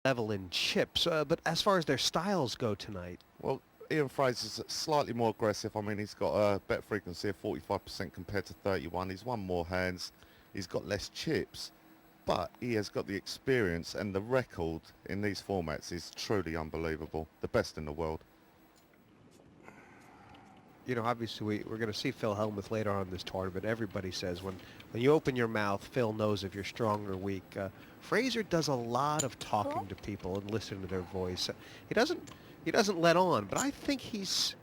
level in chips, but as far as their styles go tonight, Well, Ian Fraser's slightly more aggressive. I mean, he's got a bet frequency of 45% compared to 31. He's won more hands. He's got less chips. But he has got the experience, and the record in these formats is truly unbelievable. The best in the world. you know, obviously we're going to see Phil Hellmuth later on in this tournament. Everybody says when you open your mouth, Phil knows if you're strong or weak. Fraser does a lot of talking to people and listening to their voice. He doesn't let on, but I think he's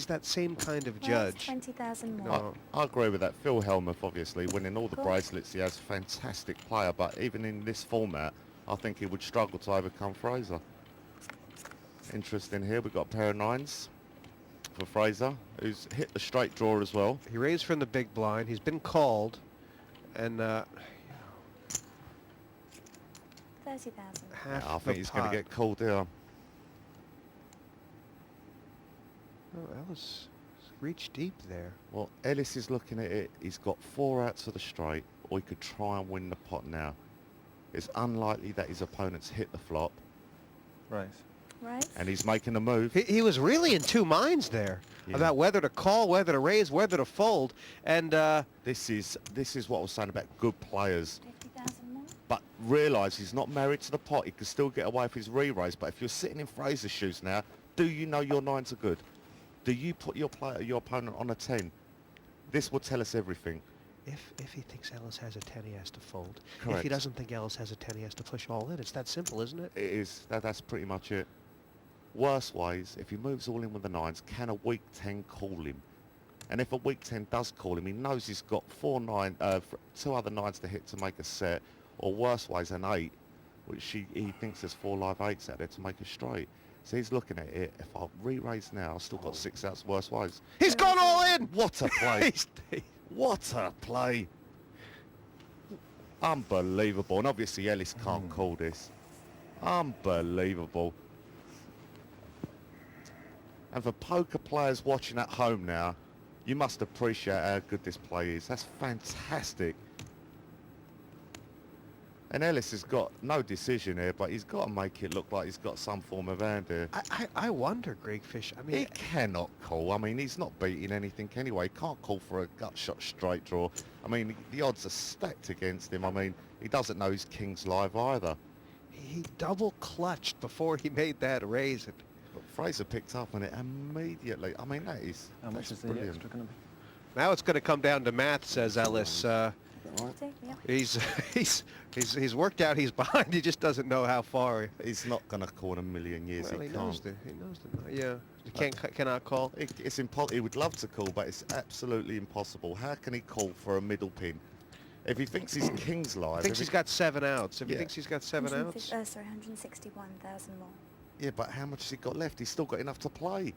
that same kind of judge. 20,000 more. No. I agree with that. Phil Hellmuth, obviously, winning all the bracelets, he has a fantastic player, but even in this format, I think he would struggle to overcome Fraser. Interesting here, we've got a pair of nines for Fraser, who's hit the straight draw as well. He raised from the big blind. He's been called, and 30,000. half I the think he's going pot. to get called here. Oh, Ellis reached deep there. Well, Ellis is looking at it. He's got 4 outs of the straight, or he could try and win the pot now. It's unlikely that his opponent's hit the flop, Right. Right? and he's making the move. He was really in two minds there Yeah. about whether to call, whether to raise, whether to fold, and This is what I was saying about good players. 50,000 more. But realise he's not married to the pot. He can still get away with his re-raise. But if you're sitting in Fraser's shoes now, do you know your nines are good? Do you put your opponent on a 10? This will tell us everything. if he thinks Ellis has a 10, he has to fold. If Correct. he doesn't think Ellis has a 10, he has to push all in. It's that simple, isn't it? It is. That's pretty much it. Worst ways, if he moves all in with the nines, can a weak 10 call him? And if a weak 10 does call him, he knows he's got 2 other nines to hit to make a set, or worst ways, an 8, which he thinks there's 4 live 8s out there to make a straight. So he's looking at it. If I re-raise now, I've still got 6 outs worst ways. He's gone all in! What a play! He's- What a play! Unbelievable. And obviously Ellis can't call this. Unbelievable. And for poker players watching at home now, you must appreciate how good this play is. That's fantastic. And Ellis has got no decision here, but he's got to make it look like he's got some form of hand here. I wonder, Greg-Fish. I mean, He cannot call. I mean, he's not beating anything anyway. He can't call for a gut shot straight draw. I mean, the odds are stacked against him. I mean, he doesn't know his king's live either. he double clutched before he made that raise. But Fraser picked up on it immediately. I mean, that's How much is the brilliant. extra going to be? Now it's going to come down to math, says Ellis. Right. 50, yeah. He's worked out he's behind. He just doesn't know how far. He's not going to call in a million years. Well, he he can't. knows the. Yeah, he cannot call. It's impossible. He would love to call, but it's absolutely impossible. How can he call for a middle pin? If he thinks his king's live... Thinks he's got 7 outs. If he Yeah. thinks he's got 7 outs. 161,000 more. Yeah, but how much has he got left? He's still got enough to play.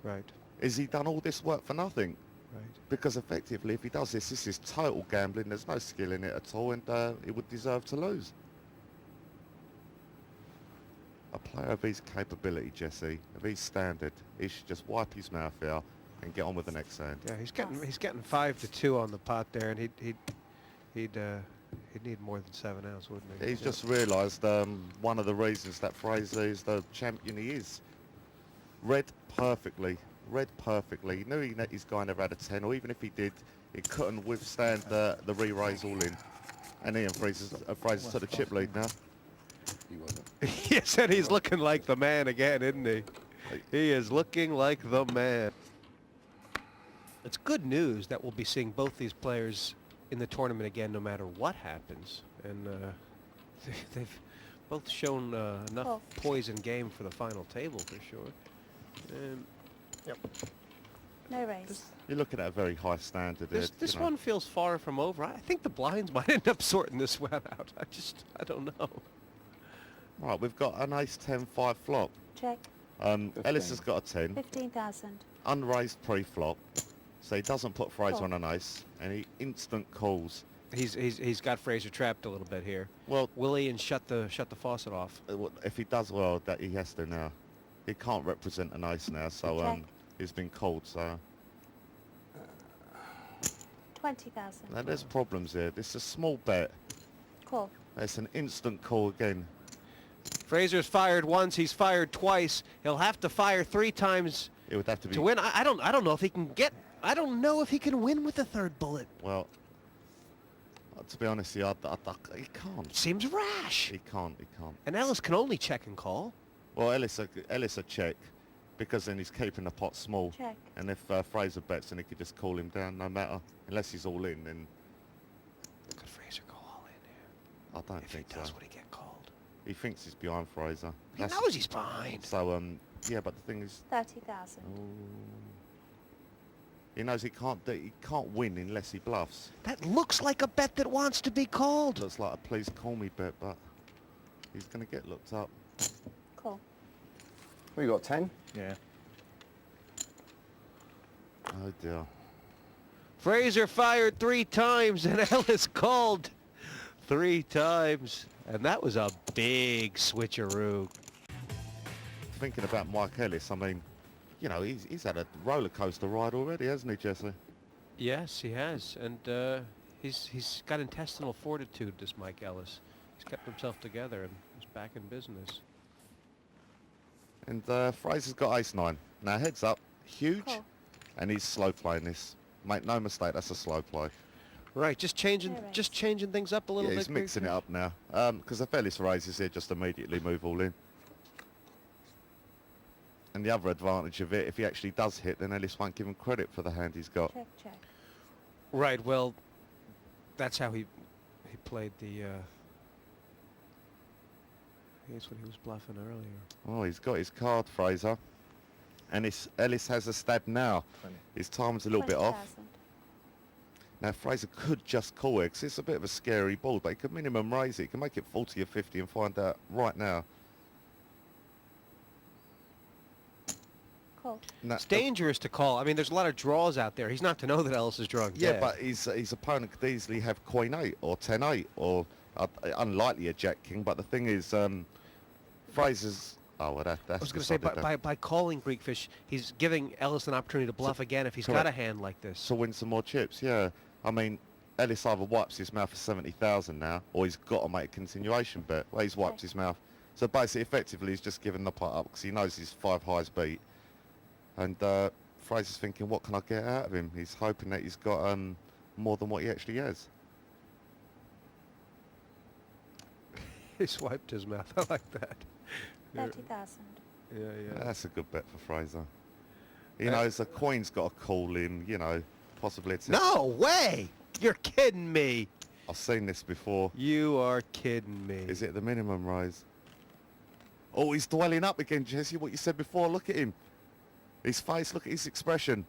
Right, Has he done all this work for nothing? right. Because effectively, if he does this is total gambling. There's no skill in it at all, and he would deserve to lose. A player of his capability, Jesse, of his standard, he should just wipe his mouth out and get on with the next hand. Yeah, he's getting 5-2 on the pot there, and he'd need more than 7 outs, wouldn't he? He's Yeah. just realised one of the reasons that Fraser is the champion he is. Read perfectly. He knew his guy never had a 10, or even if he did, he couldn't withstand the re-raise all in. And Ian Fraser's took the chip lead now. He wasn't. Yes, and he's looking like the man again, isn't he? He is looking like the man. It's good news that we'll be seeing both these players in the tournament again, no matter what happens. And they've both shown enough Oh. poise and game for the final table, for sure. No raise. You're looking at a very high standard there. This you know. one feels far from over. I think the blinds might end up sorting this one out. I don't know. Right, we've got an ace-10-5 flop. Check. Ellis has got a 10, 15,000. unraised pre-flop, so he doesn't put Fraser Call. on an ace, and he instant calls. He's got Fraser trapped a little bit here. Well, Will he and shut the faucet off? if he does well, that he has to now. He can't represent an ace now, so Okay. he's been called. So 20,000. now there's problems here. This is a small bet. Call. It's an instant call again. Fraser's fired once. He's fired twice. He'll have to fire 3 times It would have to be... to win. I don't know if he can get... I don't know if he can win with the 3rd bullet. Well, to be honest, he can't. Seems rash. He can't. And Ellis can only check and call. Well, Ellis a check, because then he's keeping the pot small. Check. And if Fraser bets, then he could just call him down no matter. Unless he's all in, then Could Fraser go all in here? I don't If he think does, so. would he get called? He thinks he's behind Fraser. He knows he's behind. So, yeah, but the thing is, 30,000. he knows he can't win unless he bluffs. That looks like a bet that wants to be called. Looks like a please call me bet, but he's going to get looked up. Call. We got 10. Yeah. Oh dear. Fraser fired 3 times and Ellis called 3 times. And that was a big switcheroo. Thinking about Mike Ellis, I mean, you know, he's had a roller coaster ride already, hasn't he, Jesse? Yes, he has. And he's got intestinal fortitude, this Mike Ellis. He's kept himself together and is back in business. And Fraser's got ace-9. Now, heads up, huge, Call. and he's slow playing this. Make no mistake, that's a slow play. Right, just changing Alright. things up a little Yeah, bit. he's mixing it up now. Because if Ellis raises here, just immediately move all in. And the other advantage of it, if he actually does hit, then Ellis won't give him credit for the hand he's got. Check, check. Right, well, that's how he played the... That's what he was bluffing earlier. Oh, he's got his card, Fraser. And Ellis has a stab now. 20. His time's a little bit off. 20,000. Now, Fraser could just call it, 'cause it's a bit of a scary ball, but he could minimum raise it. He can make it 40 or 50 and find out right now. Call. Now, It's dangerous to call. I mean, there's a lot of draws out there. He's not to know that Ellis is drawing Yeah, dead. but his opponent could easily have Queen 8 or 10 8 or unlikely a Jack King. But the thing is, Fraser's... Oh, well, that's I was going to say, by calling Greekfish, he's giving Ellis an opportunity to bluff again if he's got a correct. hand like this. to win some more chips, yeah. I mean, Ellis either wipes his mouth for 70,000 now, or he's got to make a continuation bet. Well, he's wiped Okay. his mouth. So basically, effectively, he's just given the pot up because he knows his 5 highs beat. And Fraser's thinking, what can I get out of him? He's hoping that he's got more than what he actually has. He swiped his mouth. I like that. 30,000. Yeah, yeah. That's a good bet for Fraser. He Uh, knows the Queen's got to call him, you know, possibly it's... No way! You're kidding me. I've seen this before. You are kidding me. Is it the minimum raise? Oh, he's dwelling up again, Jesse, what you said before. Look at him. His face, look at his expression.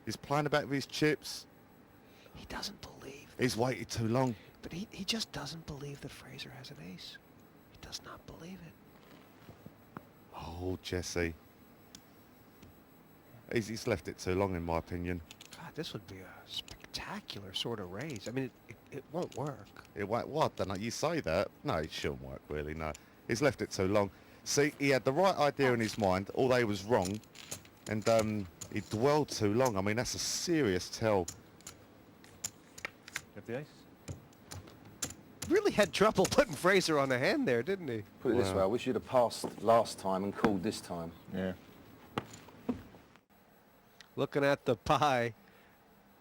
He's playing about with his chips. He doesn't believe. He's waited too long. But he just doesn't believe that Fraser has an ace. He does not believe it. Oh, Jesse. He's left it too long, in my opinion. God, this would be a spectacular sort of raise. I mean, it won't work. It won't, what? Don't know. You say that. No, it shouldn't work, really, no. He's left it too long. See, he had the right idea in his mind, although he was wrong. And he dwelled too long. I mean, that's a serious tell. You have the ace? Really had trouble putting Fraser on the hand there, didn't he? Put it this Wow. way, I wish you'd have passed last time and called this time. Yeah. Looking at the pie,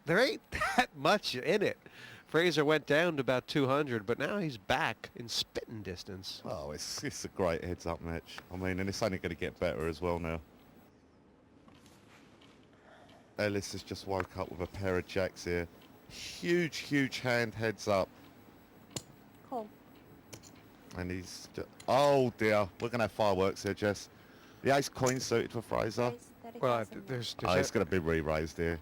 there ain't that much in it. Fraser went down to about 200, but now he's back in spitting distance. Oh, it's a great heads-up match. I mean, and it's only going to get better as well now. Ellis has just woke up with a pair of jacks here. Huge, huge hand heads up. Call. And he's... Oh, dear. We're going to have fireworks here, Jess. The ace queen suited for Fraser. Raise Well, 30,000. there's Oh, it's going to be re-raised here.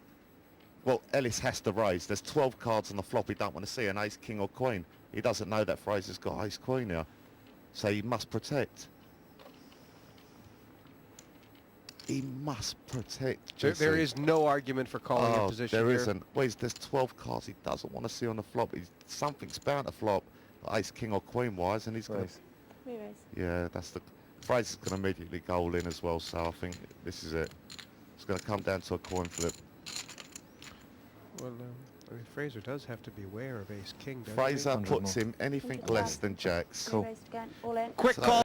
Well, Ellis has to raise. There's 12 cards on the flop. He don't want to see an ace, king or queen. He doesn't know that Fraser's got ace, queen here. So he must protect. He must protect, there Jesse. is no argument for calling your position there here. isn't. Well, there's 12 cards he doesn't want to see on the flop. Something's bound to flop, ace, king or queen wise, and he's going to... Raise. Re-raise. Yeah, that's the... Fraser's going to immediately go all in as well, so I think this is it. It's going to come down to a coin flip. Well, I mean, Fraser does have to be aware of ace king, doesn't Fraser 100 puts more. him anything 100 less than jacks. Cool. Re-raise again. All in. he? Quick So- call.